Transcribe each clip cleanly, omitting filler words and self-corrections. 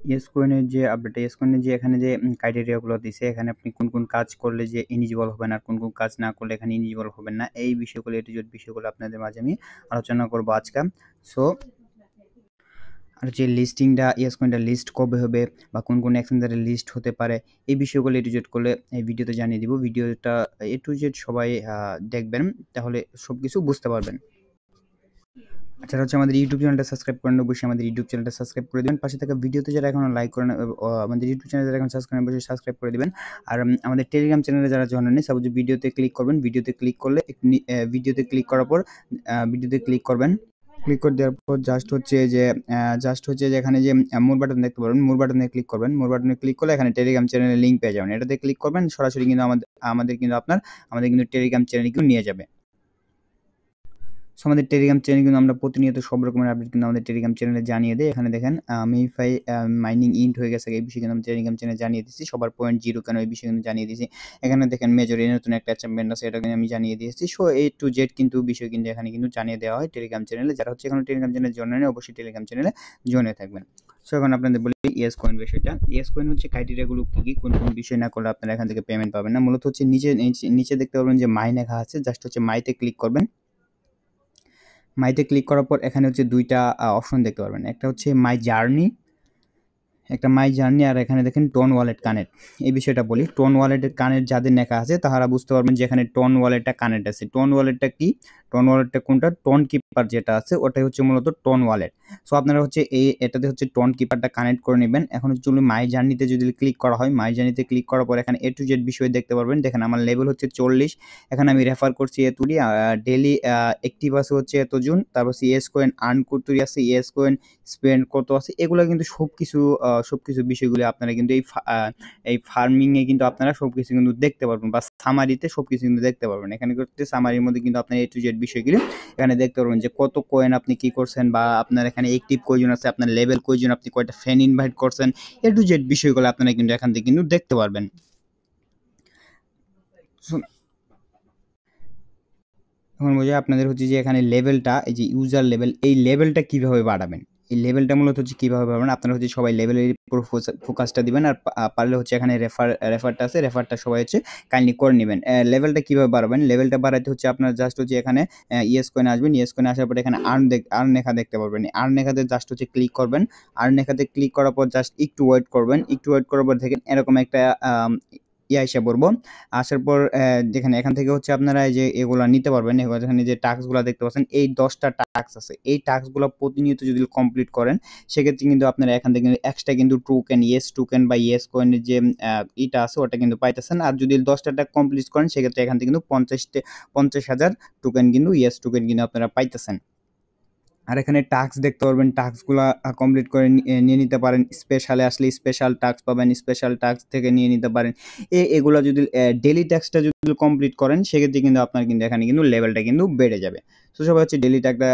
Yes কয়েনের যে update, yes কয়েনের যে এখানে যে ক্রাইটেরিয়াগুলো দিছে, এখানে আপনি কোন কাজ করলে যে এলিজিবল হবেন আর কোন কাজ না করলে এখানে এলিজিবল হবেন না, এই বিষয়গুলো এ টু জেড বিষয়গুলো আপনাদের মাঝে আমি আলোচনা করবো আজকে। সো আর যে লিস্টিংটা, ইয়েস কয়েনটা লিস্ট কবে হবে বা কোন এক্সচেঞ্জারে লিস্ট হতে পারে, এই বিষয়গুলো এ টু জেড করলে এই ভিডিওতে জানিয়ে দিব। ভিডিওটা এ টু জেড সবাই দেখবেন, তাহলে সবকিছু বুঝতে পারবেন। আচ্ছা, হচ্ছে আমাদের ইউটিউব চ্যানেলটা সাবস্ক্রাইব করেন, অবশ্যই আমাদের ইউটিউব চ্যানেলটা সাবস্ক্রাইব করে দেবেন। পাশে থাকা ভিডিওতে যারা এখনো লাইক করেন, আমাদের ইউটিউব চ্যানেল যারা এখন সাবস্ক্রাইব করেন, অবশ্যই সাবস্ক্রাইব করে দিবেন। আর আমাদের টেলিগ্রাম চ্যানেলে যারা জয়েন হননি, সাপোজ ভিডিওতে ক্লিক করবেন, ভিডিওতে ক্লিক করলে ভিডিওতে ক্লিক করার পর ভিডিওতে ক্লিক করবেন। ক্লিক করে দেওয়ার পর জাস্ট হচ্ছে যে এখানে যে মোর বাটন দেখতে পারবেন, মোর বাটনে ক্লিক করবেন। মোর বাটনে ক্লিক করলে এখানে টেলিগ্রাম চ্যানেলের লিঙ্ক পেয়ে যাবেন। এটাতে ক্লিক করবেন, সরাসরি কিন্তু আমাদের কিন্তু টেলিগ্রাম চ্যানেলে কিন্তু নিয়ে যাবে। সো আমাদের টেলিগ্রাম চ্যানেল কিন্তু আমরা প্রতিনিয়ত সব রকমের আপডেট কিন্তু আমাদের টেলিগ্রাম চ্যানেলে জানিয়ে দেই। এখানে দেখেন মিফাই মাইনিং ইন্ট হয়ে গেছে, এই বিষয়ে কিন্তু আমি টেলিগ্রাম চ্যানেলে জানিয়ে দিচ্ছি। সবার 0.0 কেন, এই বিষয়ে কিন্তু জানিয়ে দিয়েছি। এখানে দেখেন মেজর নতুন একটা অ্যাচিভমেন্ট আছে, এটা কিন্তু আমি জানিয়ে দিয়েছি। সো A to Z কিন্তু বিষয় কিন্তু এখানে কিন্তু জানিয়ে দেওয়া হয় টেলিগ্রাম চ্যানেলে। যারা হচ্ছে এখন টেলিগ্রাম চ্যানেলে জয়েন হয়নি, অবশ্যই টেলিগ্রাম চ্যানেলে জয়েন হয়ে থাকবেন। সো এখন আপনাদের বলি ইয়েস কয়েন বিষয়টা। ইয়েস কয়েন হচ্ছে ক্রাইটেরিয়াগুলো কি কোন বিষয় না করলে আপনারা এখান থেকে পেমেন্ট পাবেন না। মূলত হচ্ছে নিচে দেখতে পাবেন যে মাই লেখা আছে, জাস্ট হচ্ছে মাইতে ক্লিক করবেন। মাইতে ক্লিক করার পর এখানে হচ্ছে দুইটা অপশন দেখতে পারবেন। একটা হচ্ছে মাই জার্নি, আর এখানে দেখেন টোন ওয়ালেট কানেক্ট। এই বিষয়টা বলি, টোন ওয়ালেটের কানেক্ট যাদের লেখা আছে তারা বুঝতে পারবেন যে এখানে টোন ওয়ালেটটা কানেক্ট আছে। টোন ওয়ালেটটা কি, টোন ওয়ালেটটা কোনটা, টোন কিপার যেটা আছে ওটাই হচ্ছে মূলত টোন ওয়ালেট। সো আপনারা হচ্ছে এটাতে হচ্ছে টোন কিপারটা কানেক্ট করে নেবেন। এখন হচ্ছে মাই জার্নিতে যদি ক্লিক করা হয়, মাই জার্নিতে ক্লিক করার পর এখানে A to Z বিষয় দেখতে পারবেন। দেখেন আমার লেভেল হচ্ছে 40, এখানে আমি রেফার করছি এতুরি, ডেইলি অ্যাক্টিভ আছে হচ্ছে এতজন, তারপর ইয়েস কয়েন আর্ন করতুরি আছে, ইয়েস কয়েন স্পেন্ড কত আছে, এগুলো কিন্তু সবকিছু বিষয়গুলো আপনারা কিন্তু এই ফার্মিং এ কিন্তু আপনারা সবকিছু কিন্তু দেখতে পারবেন, বা সামারিতে সবকিছু কিন্তু দেখতে পারবেন। এখানে করতে সামারির মধ্যে কিন্তু আপনার A to Z বিষয়গুলো এখানে দেখতে পারবেন যে কত কয়েন আপনি কি করছেন, বা আপনার এখানে অ্যাক্টিভ কয়জন আছে, আপনার লেভেল কয়জন, আপনি কয়টা ফ্যান ইনভাইট করছেন, A to Z বিষয়গুলো আপনারা কিন্তু এখান থেকে কিন্তু দেখতে পারবেন। এখন বোঝা আপনাদের হচ্ছে যে এখানে লেভেলটা, এই যে ইউজার লেভেল, এই লেভেলটা কিভাবে বাড়াবেন, এই লেভেলটা মূলত হচ্ছে কিভাবে বাড়াবেন। আপনারা হচ্ছে সবাই লেভেলের উপর ফোকাসটা দিবেন, আর পারলে হচ্ছে এখানে রেফারটা আছে, রেফারটা সবাই হচ্ছে কাইন্ডলি করে নেবেন। লেভেলটা কিভাবে বাড়াবেন, লেভেলটা বাড়াইতে হচ্ছে আপনার জাস্ট হচ্ছে এখানে ইয়েস কয়েন আসবেন, ইয়েস কয়েন আসার পরে এখানে আর্ন লেখা দেখতে পারবেন। আর্ন লেখাতে জাস্ট হচ্ছে ক্লিক করবেন। আর্ন লেখাতে ক্লিক করার পর জাস্ট একটু ওয়েট করবেন, একটু ওয়েট করার পর দেখেন এরকম একটা এসে পড়বো। আসার পর যেখানে এখান থেকে হচ্ছে আপনারা এই যে এগুলা নিতে পারবেন। এখানে যে টাস্কগুলো দেখতে পাচ্ছেন, এই 10টা টাস্ক আছে। এই টাস্কগুলো প্রতিনিয়ত যদি কমপ্লিট করেন, সেক্ষেত্রে কিন্তু আপনারা এখান থেকে এক্সট্রা কিন্তু টোকেন, ইয়েস টোকেন বা ইয়েস কয়েনের যে ইটা আছে ওটা কিন্তু পাইতেছেন। আর যদি 10টা টাস্ক কমপ্লিট করেন, সেক্ষেত্রে এখান থেকে কিন্তু 50,000 টোকেন কিন্তু ইয়েস টোকেন কিন্তু আপনারা পাইতেছেন। আর এখানে টাস্ক দেখতে পারবেন, টাস্কগুলা কমপ্লিট করে নিয়ে নিতে পারেন। স্পেশালে আসলে স্পেশাল টাস্ক পাবেন, স্পেশাল টাস্ক থেকে নিয়ে নিতে পারেন। এগুলা যদি ডেইলি টাস্কটা যদি কমপ্লিট করেন, সেক্ষেত্রে কিন্তু আপনার কিন্তু এখানে কিন্তু লেভেলটা কিন্তু বেড়ে যাবে। তো সবাই হচ্ছে ডেইলি টাস্কটা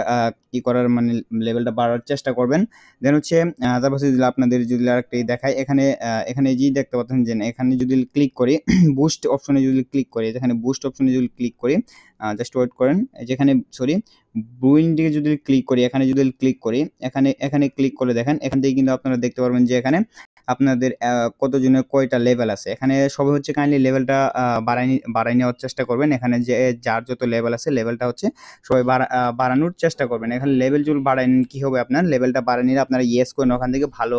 কি করার মানে লেভেলটা বাড়ার চেষ্টা করবেন। দেন হচ্ছে তারপর যদি আপনাদের যদি আরেকটা দেখায়, এখানে যে দেখতে পাচ্ছেন যে এখানে যদি ক্লিক করি বুস্ট অপশনে যদি ক্লিক করি, যেখানে বুস্ট অপশনে যদি ক্লিক করি, জাস্ট ওয়েট করেন, যেখানে সরি ব্রুইং দিকে যদি ক্লিক করি, এখানে যদি ক্লিক করি, এখানে ক্লিক করে দেখেন, এখান থেকে কিন্তু আপনারা দেখতে পারবেন যে এখানে আপনাদের কতজনের কয়টা লেভেল আছে। এখানে সবাই হচ্ছে কাইন্ডলি লেভেলটা বাড়াই নেওয়ার চেষ্টা করবেন। এখানে যে যার যত লেভেল আছে, লেভেলটা হচ্ছে সবাই বাড়ানোর চেষ্টা করবেন। এখানে লেভেল যদি বাড়াই নেন, কি হবে, আপনার লেভেলটা বাড়াই নিলে আপনারা ইয়েস কয়েন ওখান থেকে ভালো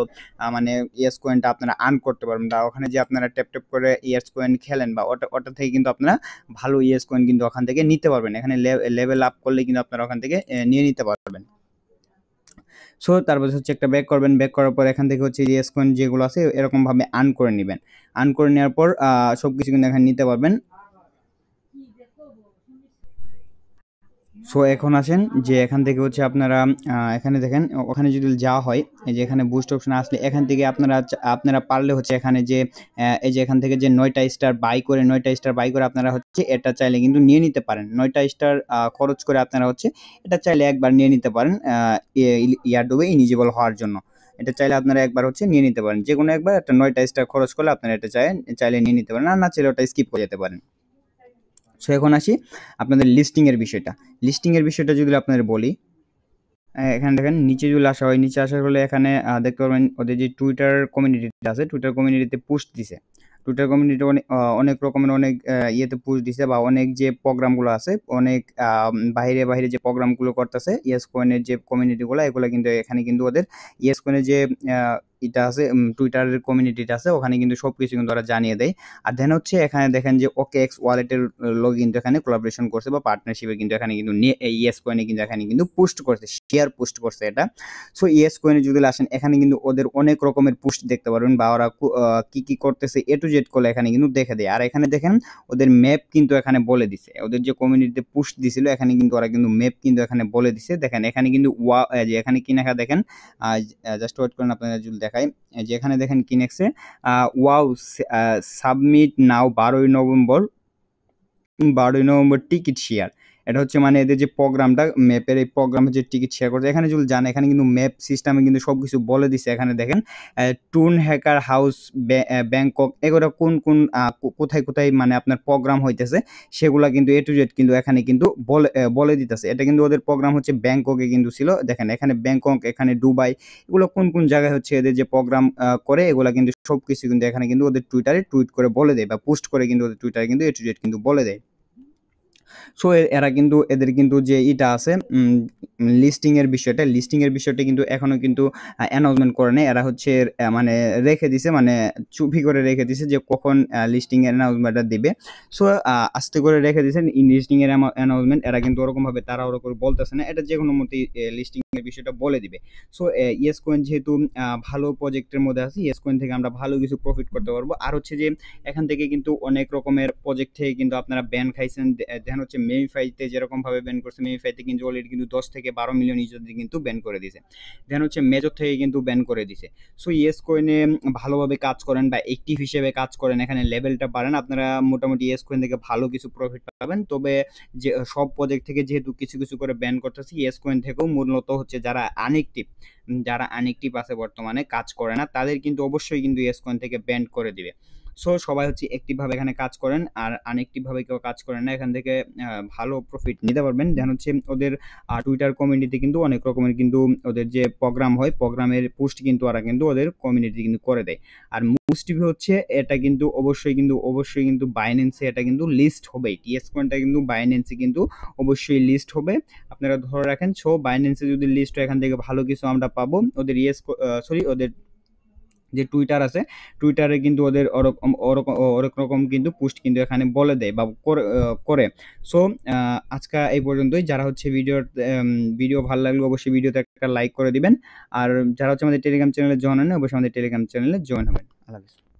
মানে ইয়েস কয়েনটা আপনারা আর্ন করতে পারবেন, বা ওখানে যে আপনারা ট্যাপ করে ইয়েস কয়েন খেলেন, বা ওটা থেকে কিন্তু আপনারা ভালো ইয়েস কয়েন কিন্তু ওখান থেকে নিতে পারবেন। এখানে লেভেল আপ করলে কিন্তু আপনারা ওখান থেকে নিয়ে নিতে পারবেন। সো তারপর হচ্ছে একটা ব্যাক করবেন, ব্যাক করার পর এখান থেকে হচ্ছে ইয়েস কয়েন যেগুলো আছে এরকম ভাবে আর্ন করে নেবেন। আর্ন করে নেওয়ার পর সবকিছু কিন্তু এখানে নিতে পারবেন। সো এখন আসেন যে এখান থেকে হচ্ছে আপনারা এখানে দেখেন, ওখানে যদি যাওয়া হয়, এই যে এখানে বুস্ট অপশন আসলে এখান থেকে আপনারা পারলে হচ্ছে এখানে যে এই যে এখান থেকে যে 9টা স্টার বাই করে আপনারা হচ্ছে এটা চাইলে কিন্তু নিয়ে নিতে পারেন। 9টা স্টার খরচ করে আপনারা হচ্ছে এটা চাইলে একবার নিয়ে নিতে পারেন, ইয়ারডোবে ইলিজিবল হওয়ার জন্য। এটা চাইলে আপনারা একবার হচ্ছে নিয়ে নিতে পারেন, যে কোনো একবার একটা 9টা স্টার খরচ করলে আপনারা এটা চাইলে নিয়ে নিতে পারেন, আর না চাইলে ওটা স্কিপ করে যেতে পারেন। সো এখন আসি আপনাদের লিস্টিং এর বিষয়টা যদি আপনাদের বলি, এখানে দেখেন নিচে যদি আসা হয়, নিচে আসার ফলে এখানে দেখতে পারবেন ওদের যে টুইটার কমিউনিটিটা আছে, টুইটার কমিউনিটিতে পোস্ট দিছে। টুইটার কমিউনিটি অনেক রকমের অনেক ইয়েতে পোস্ট দিছে বা অনেক যে প্রোগ্রামগুলো আছে, অনেক বাহিরে যে প্রোগ্রামগুলো করতেছে ইয়েস কয়েনের যে কমিউনিটিগুলো, এগুলো কিন্তু এখানে কিন্তু ওদের ইয়েস কয়েনের যে এটা আছে টুইটারের কমিউনিটিটা আছে, ওখানে কিন্তু সবকিছু কিন্তু ওরা জানিয়ে দেয়। আর দেন হচ্ছে এখানে দেখেন যে OKX ওয়ালেটের লোক কিন্তু এখানে কোলাবোরেশন করছে বা পার্টনারশিপে কিন্তু এখানে কিন্তু ইয়েস কয়েনে কিন্তু এখানে কিন্তু পোস্ট করছে, শেয়ার পোস্ট করছে এটা। সো ইয়েস কয়েনে যদি আসেন, এখানে কিন্তু ওদের অনেক রকমের পোস্ট দেখতে পারবেন বা ওরা কি করতেছে এ টু জেড করলে এখানে কিন্তু দেখে দেয়। আর এখানে দেখেন ওদের ম্যাপ কিন্তু এখানে বলে দিছে, ওদের যে কমিউনিটিতে পোস্ট দিছিল এখানে কিন্তু ওরা কিন্তু ম্যাপ কিন্তু এখানে বলে দিছে। দেখেন এখানে কিন্তু যে এখানে কি লেখা দেখেন, জাস্ট ওয়েট করেন আপনারা যদি দেখাই, যে এখানে দেখেন কি লিখছে, ওয়াও সাবমিট নাও 12ই নভেম্বর টিকিট শেয়ার। এটা হচ্ছে মানে এদের যে প্রোগ্রামটা, ম্যাপের এই প্রোগ্রামের যে টিকিট শেয়ার করছে, এখানে যদি জান এখানে কিন্তু ম্যাপ সিস্টেমে কিন্তু সবকিছু বলে দিছে। এখানে দেখেন টুন হ্যাকার হাউস ব্যাংকক, এগুলো কোন কোথায় মানে আপনার প্রোগ্রাম হইতেছে সেগুলা কিন্তু এ টু জেড কিন্তু এখানে কিন্তু বলে দিতেছে। এটা কিন্তু ওদের প্রোগ্রাম হচ্ছে ব্যাংককে কিন্তু ছিল। দেখেন এখানে ব্যাংকক, এখানে দুবাই, এগুলো কোন জায়গায় হচ্ছে এদের যে প্রোগ্রাম করে, এগুলা কিন্তু সবকিছু কিন্তু এখানে কিন্তু ওদের টুইটারে টুইট করে বলে দেয় বা পোস্ট করে কিন্তু ওদের টুইটারে কিন্তু এ টু জেড কিন্তু বলে দেয়। সো এরা কিন্তু এদের কিন্তু যে ইটা আছে লিস্টিং এর বিষয়টা কিন্তু এখনো কিন্তু অ্যানাউন্সমেন্ট করে নাই। এরা হচ্ছে মানে রেখে দিছে, মানে চুপি করে রেখে দিছে যে কখন লিস্টিং এর অ্যানাউন্সমেন্টটা দিবে। সো আস্তে করে রেখে দিয়েছেন লিস্টিং এর অ্যানাউন্সমেন্ট, এরা কিন্তু ওরকম ভাবে তাড়াহুড়ো করে বলতেছে না, এটা যে কোনো মতেই লিস্টিং এর বিষয়টা বলে দিবে। সো ইয়েস কয়েন যেহেতু ভালো প্রজেক্টের মধ্যে আছে, ইয়েস কয়েন থেকে আমরা ভালো কিছু প্রফিট করতে পারবো। আর হচ্ছে যে এখান থেকে কিন্তু অনেক রকমের প্রজেক্ট থেকে কিন্তু আপনারা ব্যান খাইছেন। দেখেন হচ্ছে মেমিফাইতে যেরকম ভাবে ব্যান করছে, মেমিফাইতে কিন্তু অলরেডি কিন্তু 10 থেকে 12 মিলিয়ন ইউজারদের কিন্তু ব্যান করে দিয়েছে। দেখেন হচ্ছে মেজর থেকে কিন্তু ব্যান করে দিছে। সো ইয়েস কয়েনে ভালোভাবে কাজ করেন বা অ্যাক্টিভ হিসেবে কাজ করেন, এখানে লেভেলটা বাড়ান, আপনারা মোটামুটি ইয়েস কয়েন থেকে ভালো কিছু প্রফিট পাবেন। তবে যে সব প্রজেক্ট থেকে যেহেতু কিছু কিছু করে ব্যান করতেছি, ইয়েস কয়েন থেকেও মূলত হচ্ছে যারা আনএক্টিভ আছে বর্তমানে কাজ করে না, তাদের কিন্তু অবশ্যই কিন্তু ইয়েস কয়েন থেকে ব্যান করে দিবে। সো সবাই হচ্ছে অ্যাক্টিভ ভাবে এখানে কাজ করেন, আর আনএক্টিভ ভাবে কেউ কাজ করেন না, এখান থেকে ভালো প্রফিট নিতে পারবেন। যেন হচ্ছে ওদের টুইটার কমিউনিটিতে কিন্তু অনেক রকমের কিন্তু ওদের যে প্রোগ্রাম হয়, প্রোগ্রামের পোস্ট কিন্তু ওরা কিন্তু ওদের কমিউনিটি কিন্তু করে দেয়। আর মোস্ট হচ্ছে এটা কিন্তু অবশ্যই কিন্তু বাইন্যান্সে এটা কিন্তু লিস্ট হবে, টিএস কয়েনটা কিন্তু বাইন্যান্সে কিন্তু অবশ্যই লিস্ট হবে, আপনারা ধরে রাখেন। সো বাইন্যান্সে যদি লিস্ট হয়, এখান থেকে ভালো কিছু আমরা পাবো। ওদের ওদের যে টুইটার আছে, টুইটারে কিন্তু ওদের ওরকম রকম কিন্তু পোস্ট কিন্তু এখানে বলে দেয় বা করে। সো আজকে এই পর্যন্তই। যারা হচ্ছে ভিডিও ভালো লাগলে অবশ্যই ভিডিওতে একটা লাইক করে দিবেন। আর যারা হচ্ছে আমাদের টেলিগ্রাম চ্যানেলে জয়েন হন, অবশ্যই আমাদের টেলিগ্রাম চ্যানেলে জয়েন হবেন। আল্লাহ হাফেজ।